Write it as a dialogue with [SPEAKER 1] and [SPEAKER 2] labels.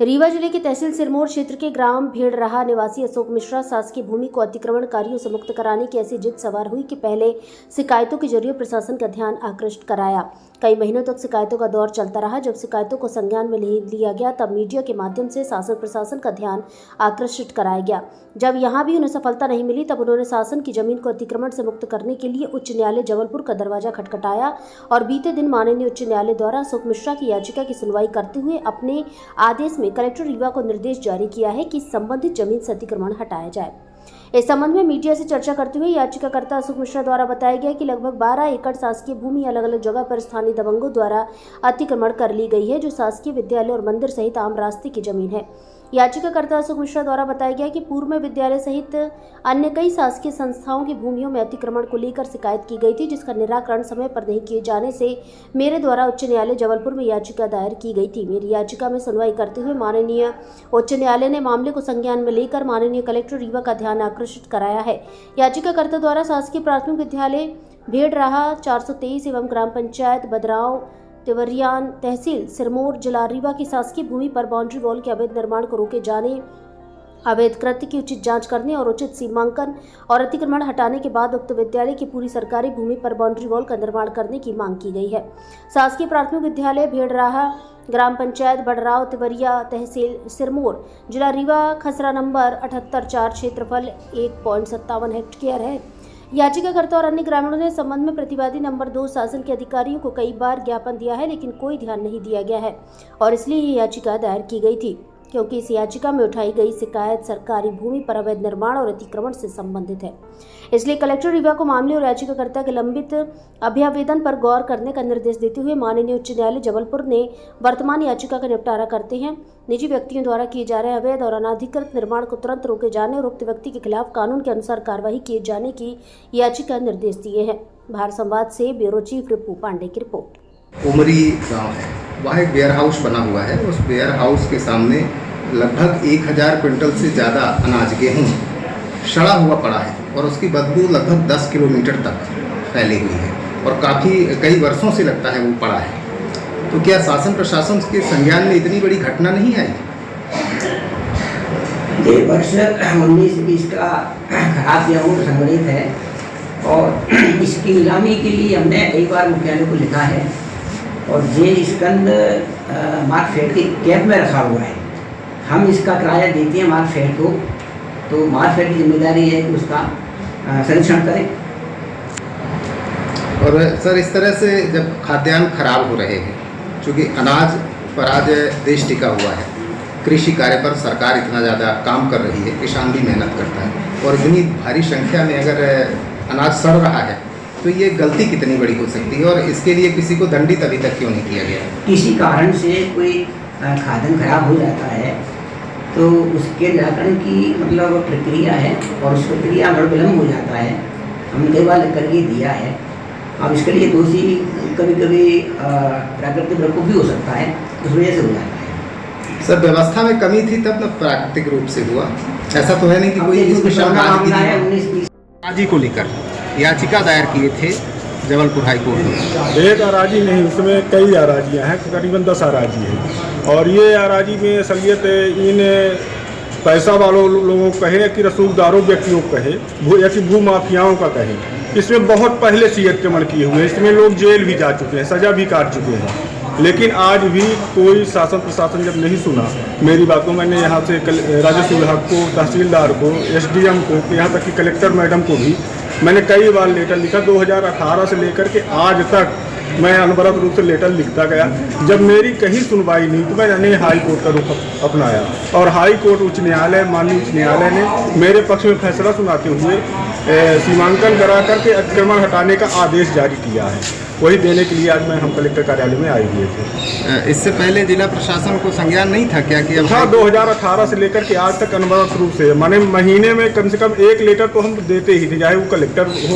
[SPEAKER 1] रीवा जिले के तहसील सिरमौर क्षेत्र के ग्राम भेड़राहा निवासी अशोक मिश्रा शासकीय भूमि को अतिक्रमणकारियों से मुक्त कराने की ऐसी जिद सवार हुई कि पहले शिकायतों के जरिए प्रशासन का ध्यान आकृष्ट कराया। कई महीनों तक शिकायतों का दौर चलता रहा। जब शिकायतों को संज्ञान में लिया गया तब मीडिया के माध्यम से शासन प्रशासन का ध्यान आकर्षित कराया गया। जब यहाँ भी उन्हें सफलता नहीं मिली तब उन्होंने शासन की जमीन को अतिक्रमण से मुक्त करने के लिए उच्च न्यायालय जबलपुर का दरवाजा खटखटाया और बीते दिन माननीय उच्च न्यायालय द्वारा अशोक मिश्रा की याचिका की सुनवाई करते हुए अपने आदेश में कलेक्टर रीवा को निर्देश जारी किया है कि संबंधित जमीन से अतिक्रमण हटाया जाए। इस संबंध में मीडिया से चर्चा करते हुए याचिकाकर्ता अशोक मिश्रा द्वारा बताया गया कि लगभग 12 एकड़ शासकीय भूमि अलग अलग जगह पर स्थानीय दबंगों द्वारा अतिक्रमण कर ली गई है, जो शासकीय विद्यालय और मंदिर सहित आम रास्ते की जमीन है। याचिकाकर्ता अशोक मिश्रा द्वारा बताया गया कि पूर्व में विद्यालय सहित अन्य कई शासकीय संस्थाओं की भूमियों में अतिक्रमण को लेकर शिकायत की गई थी, जिसका निराकरण समय पर नहीं किए जाने से मेरे द्वारा उच्च न्यायालय जबलपुर में याचिका दायर की गई थी। मेरी याचिका में सुनवाई करते हुए माननीय उच्च न्यायालय ने मामले को संज्ञान में लेकर माननीय कलेक्टर रीवा का ध्यान आकर्षित कराया है। याचिकाकर्ता द्वारा शासकीय प्राथमिक विद्यालय भेड़राहा 423 एवं ग्राम पंचायत बदराव तिवरियान तहसील सिरमौर जिला रीवा की शासकीय भूमि पर बाउंड्री वॉल के अवैध निर्माण को रोके जाने, अवैध कृत्य की उचित जांच करने और उचित सीमांकन और अतिक्रमण हटाने के बाद उक्त विद्यालय की पूरी सरकारी भूमि पर बाउंड्री वॉल का निर्माण करने की मांग की गई है। शासकीय प्राथमिक विद्यालय भेड़राहा ग्राम पंचायत बडराव तिवरिया तहसील सिरमौर जिला रीवा खसरा नंबर 78/4 क्षेत्रफल 1.57 हेक्टेयर है। याचिकाकर्ता और अन्य ग्रामीणों ने संबंध में प्रतिवादी नंबर 2 शासन के अधिकारियों को कई बार ज्ञापन दिया है, लेकिन कोई ध्यान नहीं दिया गया है और इसलिए ये याचिका दायर की गई थी, क्योंकि इस याचिका में उठाई गई शिकायत सरकारी भूमि पर अवैध निर्माण और अतिक्रमण से संबंधित है। इसलिए कलेक्टर रीवा को मामले और याचिकाकर्ता के लंबित अभ्यावेदन पर गौर करने का निर्देश देते हुए माननीय उच्च न्यायालय जबलपुर ने वर्तमान याचिका का निपटारा करते हैं। निजी व्यक्तियों द्वारा किए जा रहे अवैध और अनाधिकृत निर्माण को तुरंत रोके जाने और उक्त व्यक्ति के खिलाफ कानून के अनुसार कार्रवाई किए जाने की याचिका निर्देश दिए हैं। भारत संवाद से ब्यूरो चीफ रिपू पांडे की रिपोर्ट।
[SPEAKER 2] उमरी गांव है, वहाँ एक वेयर हाउस बना हुआ है। उस वेयर हाउस के सामने लगभग 1000 क्विंटल से ज़्यादा अनाज गेहूँ सड़ा हुआ पड़ा है और उसकी बदबू लगभग 10 किलोमीटर तक फैली हुई है और कई वर्षों से लगता है वो पड़ा है। तो क्या शासन प्रशासन के संज्ञान में इतनी बड़ी घटना नहीं आई?
[SPEAKER 3] ये वर्ष 19-20 का खराब गेहूँ संग्रहित है और इसकी नीलामी के लिए हमने कई बार मुख्यालय को लिखा है और ये स्कंद मार्कफेड के कैंप में रखा हुआ है। हम इसका किराया देते हैं मार्कफेड को, तो मार्कफेड की जिम्मेदारी है कि उसका संरक्षण करें।
[SPEAKER 2] और सर, इस तरह से जब खाद्यान्न खराब हो रहे हैं, क्योंकि अनाज पर आज देश टिका हुआ है, कृषि कार्य पर सरकार इतना ज़्यादा काम कर रही है, किसान भी मेहनत करता है और इतनी भारी संख्या में अगर अनाज सड़ रहा है तो ये गलती कितनी बड़ी हो सकती है और इसके लिए किसी को दंडित अभी तक क्यों नहीं किया गया?
[SPEAKER 3] किसी कारण से कोई खाद्यान्न खराब हो जाता है तो उसके निराकरण की प्रक्रिया है और उस प्रक्रिया में विलम्ब हो जाता है। हमने कई बार करके दिया है। अब इसके लिए दोषी कभी कभी प्राकृतिक प्रकोप भी हो सकता है, उस वजह से हो जाता है।
[SPEAKER 2] सर, व्यवस्था में कमी थी तब न प्राकृतिक रूप से हुआ, ऐसा तो है नहीं कि कोई अराजी को लेकर याचिका दायर किए थे जबलपुर हाई कोर्ट में।
[SPEAKER 4] एक अराजी नहीं, उसमें कई अराजियाँ हैं, तकरीबन 10 अराजी हैं और ये अराजी में असलियत इन पैसा वालों लोगों को कहे कि रसूखदारों व्यक्तियों को कहे या कि भू माफियाओं का कहे, इसमें बहुत पहले से अतिक्रमण किए हुए हैं। इसमें लोग जेल भी जा चुके हैं, सज़ा भी काट चुके हैं, लेकिन आज भी कोई शासन प्रशासन जब नहीं सुना मेरी बात को, मैंने यहाँ से राजस्व विभाग को, तहसीलदार को, SDM को, यहाँ तक कि कलेक्टर मैडम को भी मैंने कई बार लेटर लिखा। 2018 से लेकर के आज तक मैं अनवरत रूप से लेटर लिखता गया। जब मेरी कहीं सुनवाई नहीं तो मैंने हाई कोर्ट का रुख अपनाया और हाई कोर्ट उच्च न्यायालय, माननीय उच्च न्यायालय ने मेरे पक्ष में फैसला सुनाते हुए सीमांकन करा करके अतिक्रमण हटाने का आदेश जारी किया है। वही देने के लिए आज हम कलेक्टर कार्यालय में आए हुए थे।
[SPEAKER 2] इससे पहले जिला प्रशासन को संज्ञान नहीं था क्या कि?
[SPEAKER 4] हाँ, 2018 से लेकर के आज तक अनवरत रूप से, माने महीने में कम से कम एक लेटर तो हम देते ही थे, चाहे वो कलेक्टर हो